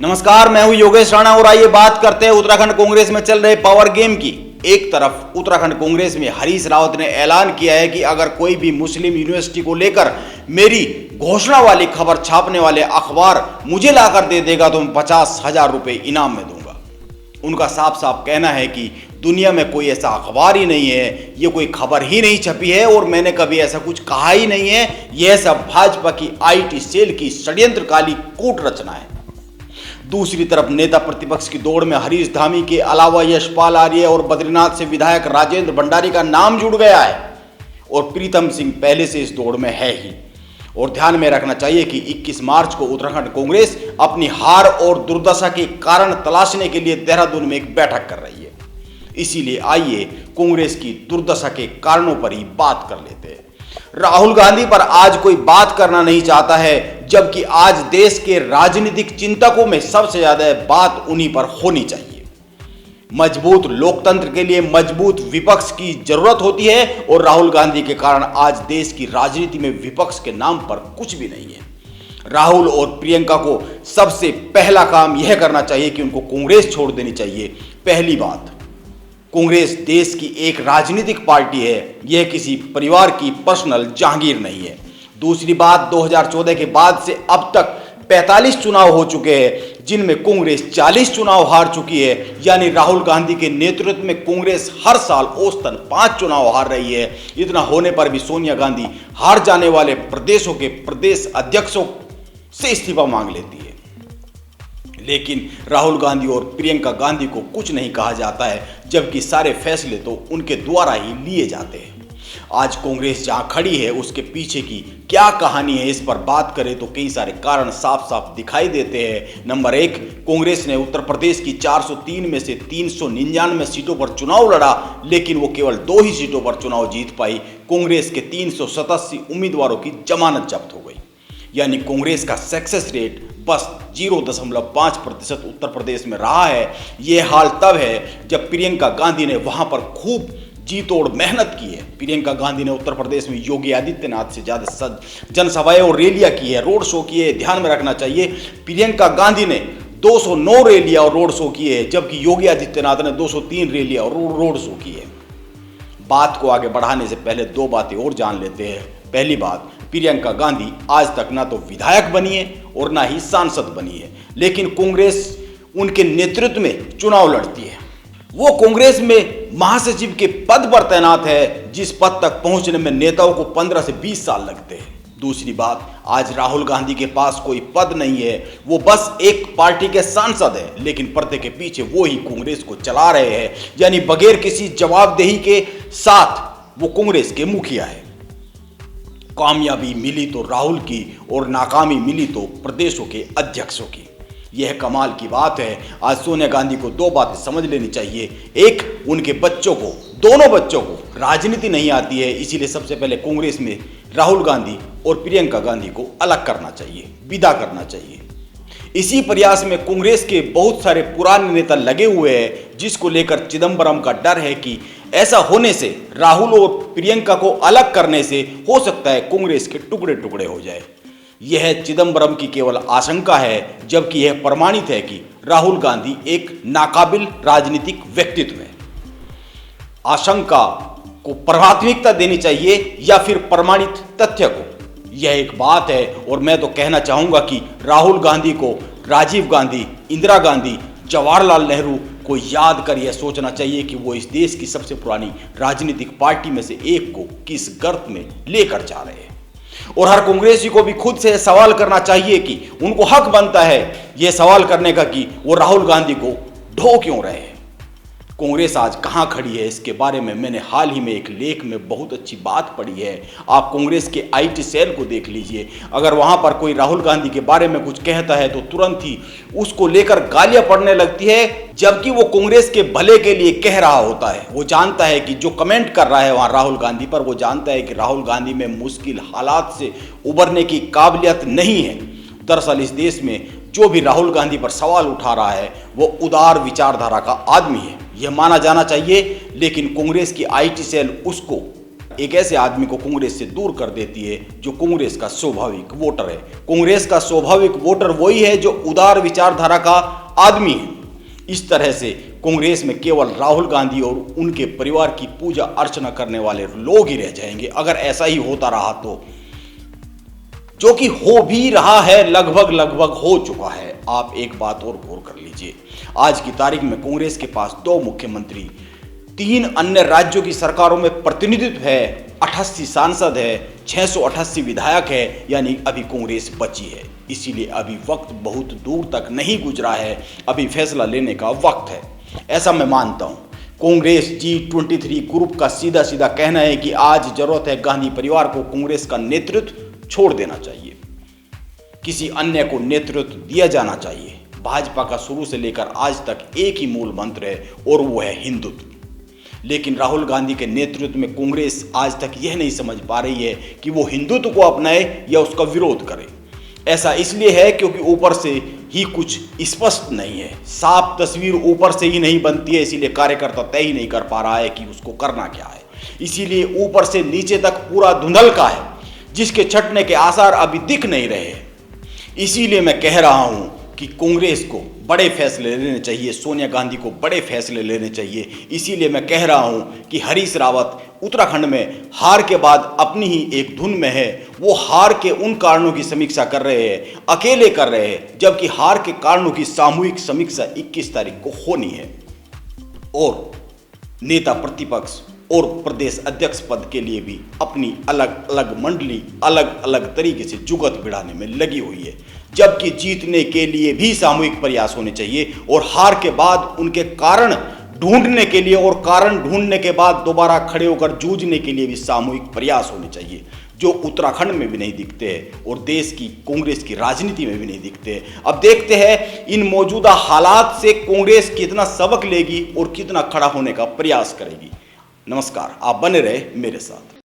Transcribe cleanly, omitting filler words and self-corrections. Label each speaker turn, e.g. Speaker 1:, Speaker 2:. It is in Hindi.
Speaker 1: नमस्कार, मैं हूं योगेश राणा और आइए बात करते हैं उत्तराखंड कांग्रेस में चल रहे पावर गेम की। एक तरफ उत्तराखंड कांग्रेस में हरीश रावत ने ऐलान किया है कि अगर कोई भी मुस्लिम यूनिवर्सिटी को लेकर मेरी घोषणा वाली खबर छापने वाले अखबार मुझे लाकर दे देगा तो मैं 50,000 रुपए इनाम में दूंगा। उनका साफ साफ कहना है कि दुनिया में कोई ऐसा अखबार ही नहीं है, ये कोई खबर ही नहीं छपी है और मैंने कभी ऐसा कुछ कहा ही नहीं है। यह सब भाजपा की IT सेल की षड्यंत्रकाली कूट रचना है। दूसरी तरफ नेता प्रतिपक्ष की दौड़ में हरीश धामी के अलावा यशपाल आर्य और बद्रीनाथ से विधायक राजेंद्र भंडारी का नाम जुड़ गया है और प्रीतम सिंह पहले से इस दौड़ में है ही। और ध्यान में रखना चाहिए कि 21 मार्च को उत्तराखंड कांग्रेस अपनी हार और दुर्दशा के कारण तलाशने के लिए देहरादून में एक बैठक कर रही है। इसीलिए आइए कांग्रेस की दुर्दशा के कारणों पर ही बात कर लेते हैं। राहुल गांधी पर आज कोई बात करना नहीं चाहता है, जबकि आज देश के राजनीतिक चिंतकों में सबसे ज्यादा बात उन्हीं पर होनी चाहिए। मजबूत लोकतंत्र के लिए मजबूत विपक्ष की जरूरत होती है और राहुल गांधी के कारण आज देश की राजनीति में विपक्ष के नाम पर कुछ भी नहीं है। राहुल और प्रियंका को सबसे पहला काम यह करना चाहिए कि उनको कांग्रेस छोड़ देनी चाहिए। पहली बात, कांग्रेस देश की एक राजनीतिक पार्टी है, यह किसी परिवार की पर्सनल जहांगीर नहीं है। दूसरी बात, 2014 के बाद से अब तक 45 चुनाव हो चुके हैं जिनमें कांग्रेस 40 चुनाव हार चुकी है। यानी राहुल गांधी के नेतृत्व में कांग्रेस हर साल औसतन 5 चुनाव हार रही है। इतना होने पर भी सोनिया गांधी हार जाने वाले प्रदेशों के प्रदेश अध्यक्षों से इस्तीफा मांग लेती है, लेकिन राहुल गांधी और प्रियंका गांधी को कुछ नहीं कहा जाता है, जबकि सारे फैसले तो उनके द्वारा ही लिए जाते हैं। आज कांग्रेस जहां खड़ी है उसके पीछे की क्या कहानी है, इस पर बात करें तो कई सारे कारण साफ साफ दिखाई देते हैं। नंबर 1, कांग्रेस ने उत्तर प्रदेश की 403 में से 399 सीटों पर चुनाव लड़ा, लेकिन वो केवल 2 ही सीटों पर चुनाव जीत पाई। कांग्रेस के 387 उम्मीदवारों की जमानत जब्त हो गई। यानी कांग्रेस का सक्सेस रेट बस 0.5% उत्तर प्रदेश में रहा है। यह हाल तब है जब प्रियंका गांधी ने वहां पर खूब जी तोड़ मेहनत की है। प्रियंका गांधी ने उत्तर प्रदेश में योगी आदित्यनाथ से ज़्यादा जनसभाएं और रैलियां की है, रोड शो किए। ध्यान में रखना चाहिए, प्रियंका गांधी ने 209 रैलियां और रोड शो किए हैं, जबकि योगी आदित्यनाथ ने 203 रैलियां और रोड शो किए हैं। बात को आगे बढ़ाने से पहले 2 बातें और जान लेते हैं। पहली बात, प्रियंका गांधी आज तक ना तो विधायक बनी है और ना ही सांसद बनी है, लेकिन कांग्रेस उनके नेतृत्व में चुनाव लड़ती है। वो कांग्रेस में महासचिव के पद पर तैनात है, जिस पद तक पहुंचने में नेताओं को 15 से 20 साल लगते हैं। दूसरी बात, आज राहुल गांधी के पास कोई पद नहीं है, वो बस एक पार्टी के सांसद है, लेकिन पर्दे के पीछे वो ही कांग्रेस को चला रहे हैं। यानी बगैर किसी जवाबदेही के साथ वो कांग्रेस के मुखिया है। कामयाबी मिली तो राहुल की और नाकामी मिली तो प्रदेशों के अध्यक्षों की। यह कमाल की बात है। आज सोनिया गांधी को 2 बातें समझ लेनी चाहिए। एक, उनके बच्चों को, दोनों बच्चों को राजनीति नहीं आती है, इसीलिए सबसे पहले कांग्रेस में राहुल गांधी और प्रियंका गांधी को अलग करना चाहिए, विदा करना चाहिए। इसी प्रयास में कांग्रेस के बहुत सारे पुराने नेता लगे हुए हैं, जिसको लेकर चिदम्बरम का डर है कि ऐसा होने से, राहुल और प्रियंका को अलग करने से हो सकता है कांग्रेस के टुकड़े टुकड़े हो जाए। यह चिदम्बरम की केवल आशंका है, जबकि यह प्रमाणित है कि राहुल गांधी एक नाकाबिल राजनीतिक व्यक्तित्व है। आशंका को प्राथमिकता देनी चाहिए या फिर प्रमाणित तथ्य को, यह एक बात है। और मैं तो कहना चाहूंगा कि राहुल गांधी को राजीव गांधी, इंदिरा गांधी, जवाहरलाल नेहरू को याद कर यह सोचना चाहिए कि वो इस देश की सबसे पुरानी राजनीतिक पार्टी में से एक को किस गर्त में लेकर जा रहे हैं। और हर कांग्रेसी को भी खुद से सवाल करना चाहिए कि उनको हक बनता है यह सवाल करने का कि वो राहुल गांधी को ढो क्यों रहे हैं। कांग्रेस आज कहां खड़ी है, इसके बारे में मैंने हाल ही में एक लेख में बहुत अच्छी बात पढ़ी है। आप कांग्रेस के IT सेल को देख लीजिए। अगर वहां पर कोई राहुल गांधी के बारे में कुछ कहता है तो तुरंत ही उसको लेकर गालियां पड़ने लगती है, जबकि वो कांग्रेस के भले के लिए कह रहा होता है। वो जानता है कि जो कमेंट कर रहा है वहां राहुल गांधी पर, वो जानता है कि राहुल गांधी में मुश्किल हालात से उबरने की काबिलियत नहीं है। दरअसल इस देश में जो भी राहुल गांधी पर सवाल उठा रहा है वो उदार विचारधारा का आदमी है, यह माना जाना चाहिए। लेकिन कांग्रेस की IT सेल उसको एक ऐसे आदमी को कांग्रेस से दूर कर देती है जो कांग्रेस का स्वाभाविक वोटर है। कांग्रेस का स्वाभाविक वोटर वही है जो उदार विचारधारा का आदमी है। इस तरह से कांग्रेस में केवल राहुल गांधी और उनके परिवार की पूजा अर्चना करने वाले लोग ही रह जाएंगे अगर ऐसा ही होता रहा तो, जो कि हो भी रहा है, लगभग हो चुका है। आप एक बात और गौर कर लीजिए, आज की तारीख में कांग्रेस के पास 2 मुख्यमंत्री, 3 अन्य राज्यों की सरकारों में प्रतिनिधित्व है, 88 सांसद है, 688 विधायक है, यानी अभी कांग्रेस बची है। इसीलिए अभी वक्त बहुत दूर तक नहीं गुजरा है, अभी फैसला लेने का वक्त है, ऐसा मैं मानता हूं। कांग्रेस G23 ग्रुप का सीधा सीधा कहना है कि आज जरूरत है गांधी परिवार को कांग्रेस का नेतृत्व छोड़ देना चाहिए, किसी अन्य को नेतृत्व दिया जाना चाहिए। भाजपा का शुरू से लेकर आज तक एक ही मूल मंत्र है और वो है हिंदुत्व। लेकिन राहुल गांधी के नेतृत्व में कांग्रेस आज तक यह नहीं समझ पा रही है कि वो हिंदुत्व को अपनाए या उसका विरोध करे। ऐसा इसलिए है क्योंकि ऊपर से ही कुछ स्पष्ट नहीं है, साफ तस्वीर ऊपर से ही नहीं बनती है, इसीलिए कार्यकर्ता तय ही नहीं कर पा रहा है कि उसको करना क्या है। इसीलिए ऊपर से नीचे तक पूरा धुंधल का है, जिसके छटने के आसार अभी दिख नहीं रहे हैं। इसीलिए मैं कह रहा हूं कि कांग्रेस को बड़े फैसले लेने चाहिए, सोनिया गांधी को बड़े फैसले लेने चाहिए। इसीलिए मैं कह रहा हूं कि हरीश रावत उत्तराखंड में हार के बाद अपनी ही एक धुन में है। वो हार के उन कारणों की समीक्षा कर रहे हैं, अकेले कर रहे हैं, जबकि हार के कारणों की सामूहिक समीक्षा 21 तारीख को होनी है। और नेता प्रतिपक्ष और प्रदेश अध्यक्ष पद के लिए भी अपनी अलग अलग मंडली अलग अलग तरीके से जुगत बिड़ाने में लगी हुई है, जबकि जीतने के लिए भी सामूहिक प्रयास होने चाहिए और हार के बाद उनके कारण ढूंढने के लिए और कारण ढूंढने के बाद दोबारा खड़े होकर जूझने के लिए भी सामूहिक प्रयास होने चाहिए, जो उत्तराखंड में भी नहीं दिखते हैं और देश की कांग्रेस की राजनीति में भी नहीं दिखते हैं। अब देखते हैं इन मौजूदा हालात से कांग्रेस कितना सबक लेगी और कितना खड़ा होने का प्रयास करेगी। नमस्कार, आप बने रहे मेरे साथ।